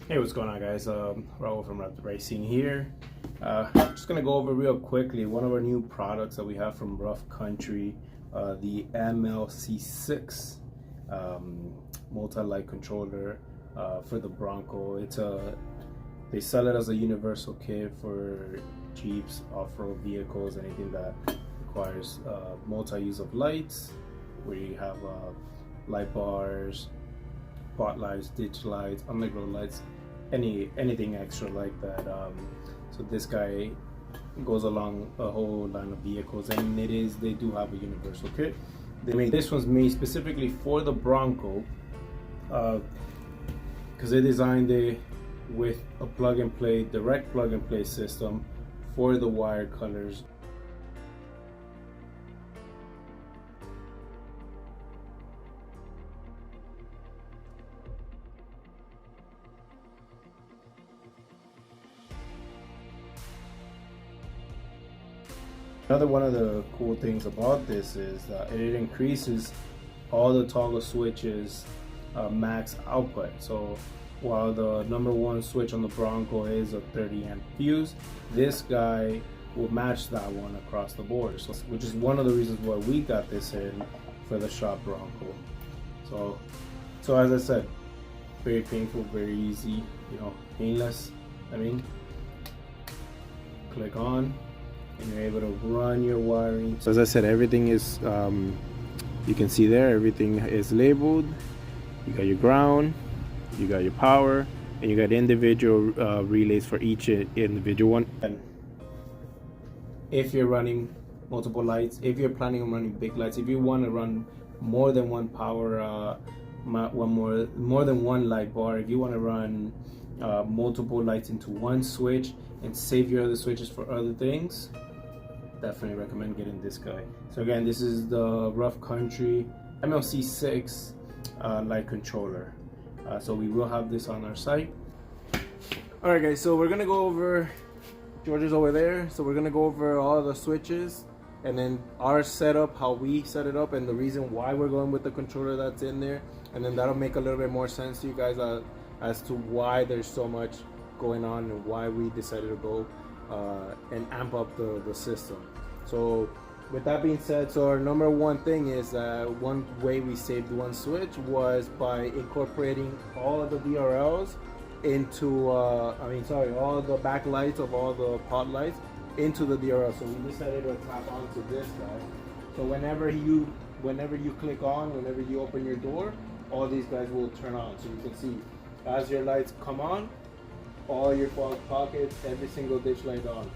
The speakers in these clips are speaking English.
Hey, what's going on, guys? Raul from Raptor Racing here. Just gonna go over real quickly one of our new products that we have from Rough Country, the MLC6 multi-light controller for the Bronco. They sell it as a universal kit for Jeeps, off-road vehicles, anything that requires multi-use of lights, where you have light bars, spotlights, ditch lights, underglow lights, anything extra like that. So this guy goes along a whole line of vehicles, and they do have a universal kit. This one's made specifically for the Bronco because they designed it with a plug-and-play, direct plug-and-play system for the wired colors. Another one of the cool things about this is that it increases all the toggle switches max output. So while the number one switch on the Bronco is a 30 amp fuse, this guy will match that one across the board. So, which is one of the reasons why we got this in for the shop Bronco. So as I said, very painful, very easy, painless. Click on, and you're able to run your wiring. So as I said, everything is, you can see there, everything is labeled. You got your ground, you got your power, and you got individual relays for each individual one. And if you're running multiple lights, if you're planning on running big lights, if you want to run more than one power, more than one light bar, if you want to run multiple lights into one switch and save your other switches for other things, definitely recommend getting this guy. So again, this is the Rough Country MLC6 light controller. So we will have this on our site. All right, guys, so we're gonna go over, George is over there, so we're gonna go over all the switches and then our setup, how we set it up, and the reason why we're going with the controller that's in there, and then that'll make a little bit more sense to you guys as to why there's so much going on and why we decided to go and amp up the system. So with that being said, so our number one thing is one way we saved one switch was by incorporating all of the DRLs into all the backlights of all the pot lights into the DRL. So we decided to tap onto this guy. So whenever you click on, whenever you open your door, all these guys will turn on. So you can see as your lights come on, all your fog pockets, every single ditch light on.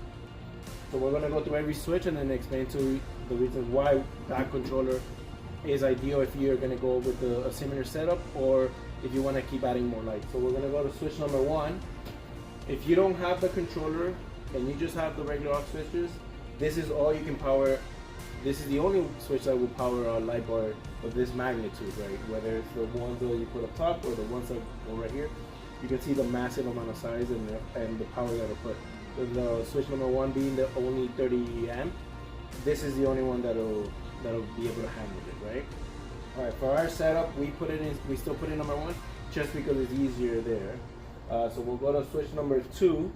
So we're going to go through every switch and then explain to you the reasons why that controller is ideal if you're going to go with a similar setup or if you want to keep adding more lights. So we're going to go to switch number one. If you don't have the controller and you just have the regular aux switches, this is all you can power. This is the only switch that will power a light bar of this magnitude, right? Whether it's the ones that you put up top or the ones that go right here. You can see the massive amount of size and the power that it'll put. The switch number one being the only 30 amp, this is the only one that'll be able to handle it, right? All right, for our setup, we still put in number one just because it's easier there. So we'll go to switch number two.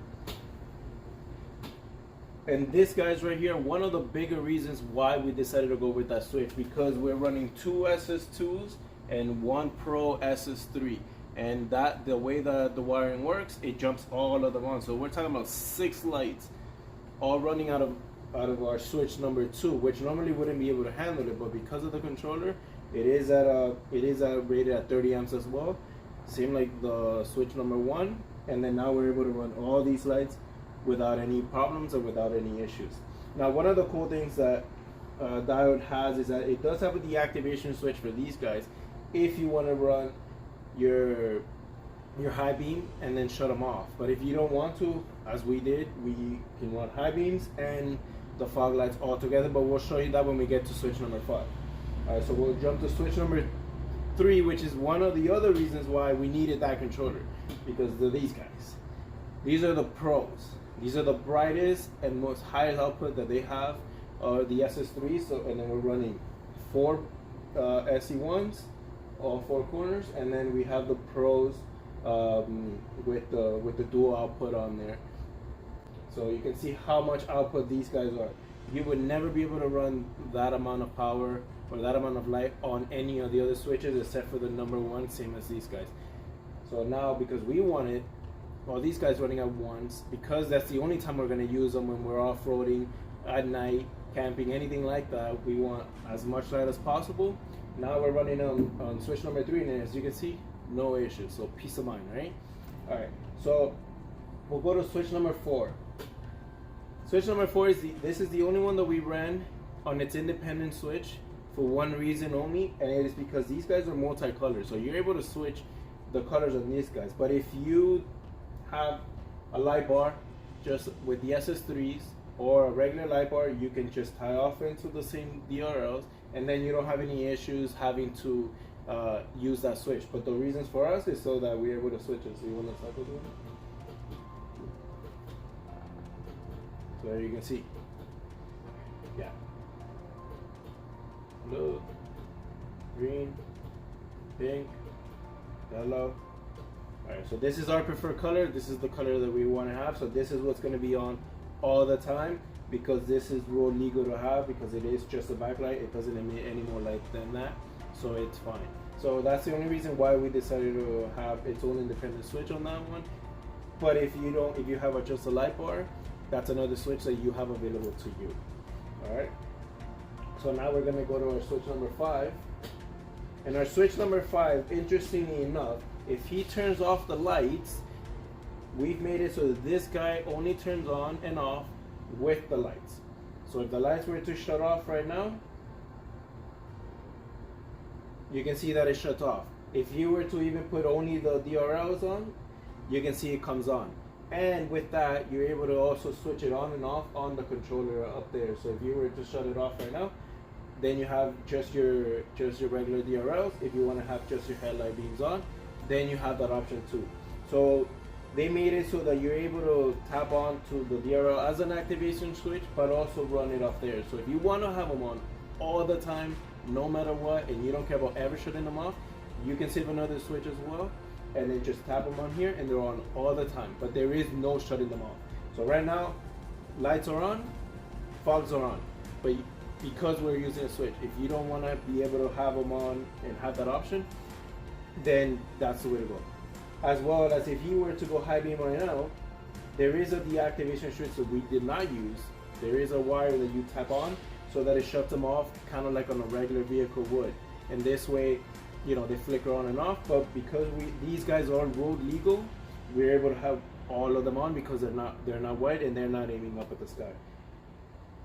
And this guy's right here, one of the bigger reasons why we decided to go with that switch, because we're running two SS2s and one Pro SS3. And the way that the wiring works, it jumps all of them on. So we're talking about 6 lights all running out of our switch number 2, which normally wouldn't be able to handle it, but because of the controller, it is rated at 30 amps as well, same like the switch number 1. And then now we're able to run all these lights without any problems or without any issues. Now, one of the cool things that Diode has is that it does have a deactivation switch for these guys if you want to run your high beam and then shut them off. But if you don't want to, as we did, we can run high beams and the fog lights all together, but we'll show you that when we get to switch number 5. Alright, so we'll jump to switch number 3, which is one of the other reasons why we needed that controller, because of these guys. These are the pros. These are the brightest and most highest output that they have, the SS3. So, and then we're running 4 SE1s all 4 corners, and then we have the Pros with the dual output on there. So you can see how much output these guys are. You would never be able to run that amount of power or that amount of light on any of the other switches except for the number one, same as these guys. So now, because we want it, well, these guys running at once, because that's the only time we're going to use them when we're off-roading, at night, camping, anything like that. We want as much light as possible. Now we're running on switch number 3, and as you can see, no issues. So peace of mind, right? All right. So we'll go to switch number 4. Switch number 4 is this is the only one that we ran on its independent switch for one reason only, and it is because these guys are multicolor. So you're able to switch the colors on these guys. But if you have a light bar just with the SS3s or a regular light bar, you can just tie off into the same DRLs, and then you don't have any issues having to use that switch. But the reasons for us is so that we're able to switch it. So you want to start with one? So there you can see. Yeah. Blue, green, pink, yellow. Alright, so this is our preferred color. This is the color that we want to have. So this is what's going to be on all the time, because this is road legal to have, because it is just a backlight. It doesn't emit any more light than that, so it's fine. So that's the only reason why we decided to have its own independent switch on that one. But if you have just a light bar, that's another switch that you have available to you. Alright, so now we're going to go to our switch number 5. And our switch number 5, interestingly enough, if he turns off the lights, we've made it so that this guy only turns on and off with the lights. So if the lights were to shut off right now, you can see that it shuts off. If you were to even put only the DRLs on, you can see it comes on. And with that, you're able to also switch it on and off on the controller up there. So if you were to shut it off right now, then you have just your regular DRLs. If you want to have just your headlight beams on, then you have that option too. So they made it so that you're able to tap on to the DRL as an activation switch, but also run it off there. So if you want to have them on all the time, no matter what, and you don't care about ever shutting them off, you can save another switch as well, and then just tap them on here, and they're on all the time. But there is no shutting them off. So right now, lights are on, fogs are on, but because we're using a switch, if you don't want to be able to have them on and have that option, then that's the way to go. As well as if you were to go high beam right now, there is a deactivation switch that we did not use. There is a wire that you tap on so that it shuts them off, kind of like on a regular vehicle would. And this way, you know, they flicker on and off. But because these guys are road legal, we're able to have all of them on because they're not white and they're not aiming up at the sky.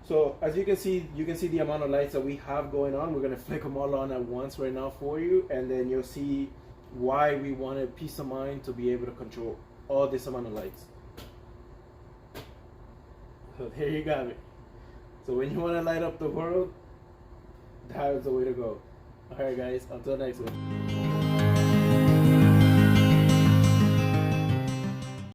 So as you can see the amount of lights that we have going on. We're gonna flick them all on at once right now for you, and then you'll see why we wanted peace of mind to be able to control all this amount of lights. So there you got it. So when you want to light up the world, that is the way to go. Alright guys, until next one.